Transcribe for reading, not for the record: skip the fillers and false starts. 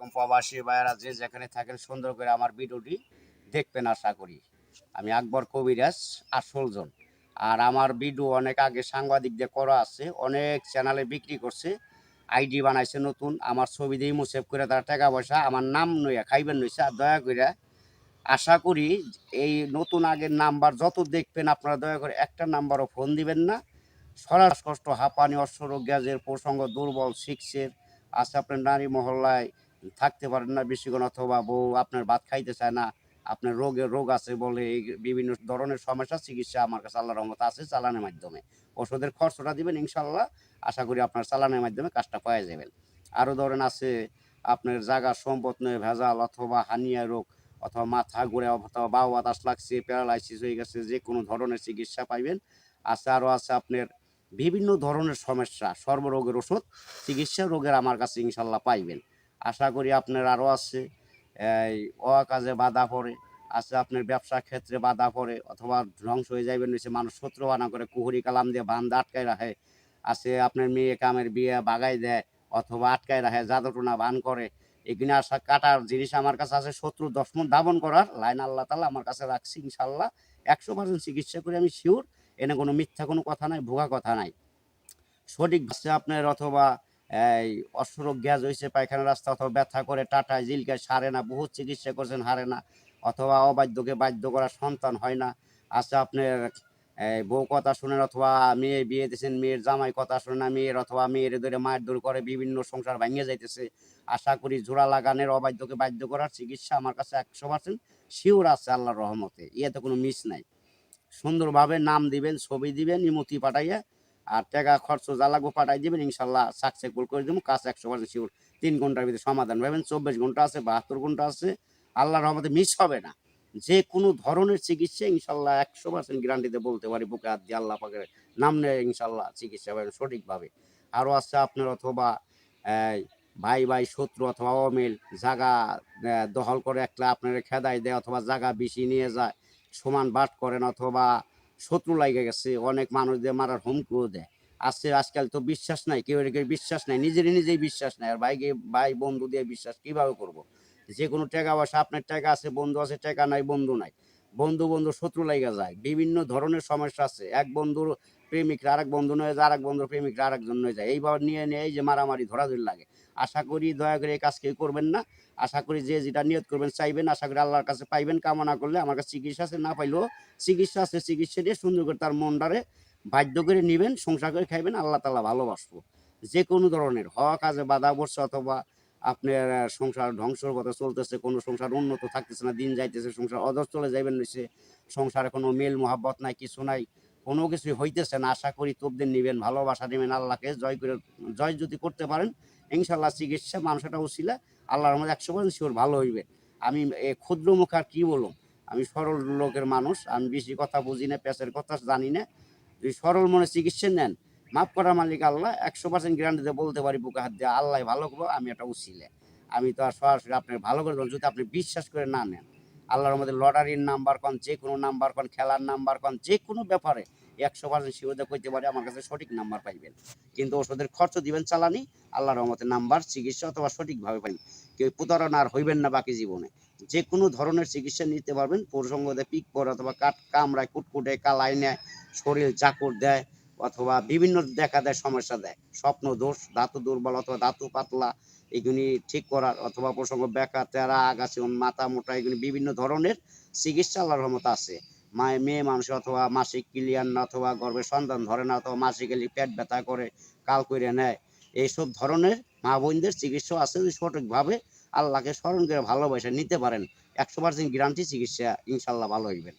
এবং প্রবাসী ভাইয়েরা যে যেখানে থাকেন সুন্দর করে আমার ভিডিওটি দেখবেন আশা করি। আমি আকবর কবিরাজ আসলজন। আর আমার ভিডিও অনেক আগে সাংবাদিকদের করা আছে, অনেক চ্যানেলে বিক্রি করছে, আইডি বানাইছে নতুন, আমার ছবি দিয়ে সেভ করে তারা টাকা পয়সা আমার নাম নইয়া খাইবেন নইছে। আর দয়া করে আশা করি এই নতুন আগের নাম্বার যত দেখবেন আপনারা দয়া করে একটা নাম্বারও ফোন দিবেন না। শ্বাসকষ্ট, হাঁপানি, অশ্বরোগ, গ্যাসের প্রসঙ্গ, দুর্বল, সিক্সের আছে, আপনার নারী মহল্লায় থাকতে পারেন না বেশিক্ষণ, অথবা বউ আপনার ভাত খাইতে চায় না, আপনার রোগ আছে বলে এই বিভিন্ন ধরনের সমস্যা চিকিৎসা আমার কাছে আল্লাহর রহমতে আছে চালানের মাধ্যমে। ওষুধের খরচটা দিবেন ইনশাল্লাহ, আশা করি আপনার চালানের মাধ্যমে কাজটা পাওয়া যাবেন। আরও ধরেন আছে আপনার জায়গা সম্পদ নয় ভেজাল, অথবা হানিয়া রোগ, অথবা মাথা ঘুরে, অথবা বাউ বাতাস লাগছে, প্যারালাইসিস হয়ে গেছে, যে কোনো ধরনের চিকিৎসা পাইবেন। আছে আরও আছে আপনার বিভিন্ন ধরনের সমস্যা, সর্বরোগের ওষুধ চিকিৎসা রোগের আমার কাছে ইনশাল্লাহ পাইবেন। আশা করি আপনার আরও আছে এই অকাজে বাধা পড়ে, আছে আপনার ব্যবসা ক্ষেত্রে বাধা পড়ে, অথবা ধ্বংস হয়ে যাইবেন নিচে মানুষ শত্রু বানা করে কুহুরি কালাম দিয়ে বান্ধ আটকায় রাখে, আছে আপনার মেয়ে কামের বিয়ে বাগাই দেয়, অথবা আটকায় রাখে, জাদুটোনা বান করে, এগুলো আসা কাটার জিনিস আমার কাছে আছে। শত্রু দশমন দাবন করার লাইন আল্লাহ তালা আমার কাছে রাখছি ইনশাল্লাহ। 100% চিকিৎসা করে আমি শিওর, এনে কোনো মিথ্যা কোনো কথা নাই, ভুয়া কথা নাই, সঠিক ভাবে আপনার। অথবা এই অশ্বরোগ গ্যাস হয়েছে পায়খানা রাস্তা, অথবা ব্যথা করে টাটায় জিলকায় সারে না, বহুত চিকিৎসা করছেন হারে না, অথবা অবাধ্যকে বাধ্য করা সন্তান হয় না, আছে আপনার বউ কথা শুনেন, অথবা মেয়ে বিয়ে দিয়েছেন, মেয়ের জামাই কথা শুনে না, মেয়ের অথবা মেয়ের ধরে মায়ের দূর করে বিভিন্ন সংসার ভাঙিয়ে যাইতেছে। আশা করি জোড়া লাগানের অবাধ্যকে বাধ্য করার চিকিৎসা আমার কাছে 100% শিওর আছে আল্লাহর রহমতে, ইয়েতে কোনো মিস নাই। সুন্দরভাবে নাম দিবেন, ছবি দিবেন, ইমতি পাঠাইয়া, আর টাকা খরচ যা লাগবে পাঠাই দিবেন, ইনশাল্লাহ সাকসেসফুল করে দেবো, কাজ 100% শিওর। 3 ঘন্টার ভিতরে সমাধান পাবেন, 24 ঘন্টা আছে, 72 ঘন্টা আছে, আল্লাহর রহমতে মিস হবে না। যে কোনো ধরনের চিকিৎসা ইনশাল্লাহ 100% গ্যারান্টিতে বলতে পারি, বুকে হাত দিয়ে আল্লাহ পাকের নাম নেয় ইনশাল্লাহ চিকিৎসা পাবেন সঠিকভাবে। আরও আছে আপনার অথবা এই ভাই ভাই শত্রু অথবা অমিল, জাগা দখল করে একটা আপনার খেদাই দেয়, অথবা জাগা বেশি নিয়ে যায়, সমান বাট করেন, অথবা শত্রু লাগে গেছে, অনেক মানুষদের মারার হুমকিও দেয়। আছে আজকাল তো বিশ্বাস নাই, কেউ কেউ বিশ্বাস নাই, নিজেই বিশ্বাস নাই, আর ভাইকে ভাই বন্ধু দিয়ে বিশ্বাস কিভাবে করব? যে কোনো টাকা পয়সা, আপনার টাকা আছে বন্ধু আছে, টাকা নাই বন্ধু নাই, বন্ধু বন্ধু শত্রু লাগা যায়, বিভিন্ন ধরনের সমস্যা আছে। এক বন্ধুর প্রেমিকরা আরেক বন্ধু নয়ে যায়, আরেক বন্ধুর প্রেমিকরা আরেকজন নয়ে যায়, এইভাবে নিয়ে নিয়ে এই যে মারামারি ধরাধরি লাগে। আশা করি দয়া করে এই কাজ কেউ করবেন না। আশা করি যে যেটা নিয়ত করবেন চাইবেন, আশা করি আল্লাহর কাছে পাইবেন। কামনা করলে আমার কাছে চিকিৎসা আছে, না পাইলেও চিকিৎসা আছে, চিকিৎসা দিয়ে সুন্দর করে তার মনটারে বাধ্য করে নিবেন, সংসার করে খাইবেন, আল্লাহ তাআলা ভালোবাসবো। যে কোনো ধরনের হওয়া কাজে বাধা পড়ছে, অথবা আপনার সংসার ধ্বংসর পথে চলতেছে, কোনো সংসার উন্নত থাকতেছে না, দিন যাইতেছে, সংসার অধর চলে যাইবেন নিচে, সংসারে কোনো মেল মোহাব্বত নাই, কিছু নাই, কোনো কিছুই হইতেছে না, আশা করি তবদিন নিবেন, ভালোবাসা নেবেন, আল্লাহকে জয় করে জয় যদি করতে পারেন ইনশাল্লাহ চিকিৎসা মানুষটা উচিলা আল্লাহর মধ্যে 100% শিওর ভালো হইবে। আমি ক্ষুদ্র মুখ আর কি বলুম, আমি সরল লোকের মানুষ, আমি বেশি কথা বুঝি না, পেঁচের কথা জানি না। যদি সরল মনে চিকিৎসা নেন, মাফ করার মালিক আল্লাহ, 100% গ্যারান্টিতে বলতে পারি বুকে হাত দিয়ে আল্লাহ ভালো করবো, আমি একটা উচিলে। আমি তো আর সরাসরি আপনার ভালো করে দেবো যদি আপনি বিশ্বাস করে না নেন। আল্লাহর মধ্যে লটারির নাম্বার কন, যে কোনো নাম্বার কন, খেলার নাম্বার কন, যে কোনো ব্যাপারে 100% শিওরতা কইতে পারে আমার কাছে সঠিক নাম্বার পাইবেন। কিন্তু ওষুধের খরচ দিবেন চালানি, আল্লাহর রহমতে নাম্বার চিকিৎসা অথবা সঠিকভাবে পাইবেন। কেউ প্রতারণা আর হইবেন না বাকি জীবনে। যে কোনো ধরনের চিকিৎসা নিতে পারবেন, প্রসঙ্গতে পিক পরে অথবা কাট কামড়ায়, কুটকুটে, কালাই নেয়, শরীর চাকর দেয়, অথবা বিভিন্ন দেখা দেয়, সমস্যা দেয়, স্বপ্ন দোষ, ধাতু দুর্বল অথবা ধাতু পাতলা, এগুলি ঠিক করার, অথবা প্রসঙ্গ বেকা তেরা আগাছি মাথা মোটা, এগুলি বিভিন্ন ধরনের চিকিৎসা আল্লাহর রহমতে আছে। মেয়ে মানুষ অথবা মাসিক ক্লিয়ার না, অথবা গর্ভের সন্তান ধরে না, অথবা মাসিক এলি পেট ব্যথা করে, কাল করে নেয়, এইসব ধরনের মা বোনদের চিকিৎসা আছে। যদি সঠিকভাবে আল্লাহকে স্মরণ করে ভালোবাসা নিতে পারেন, 100% গ্যারান্টি চিকিৎসা ইনশাল্লাহ ভালো হইবেন।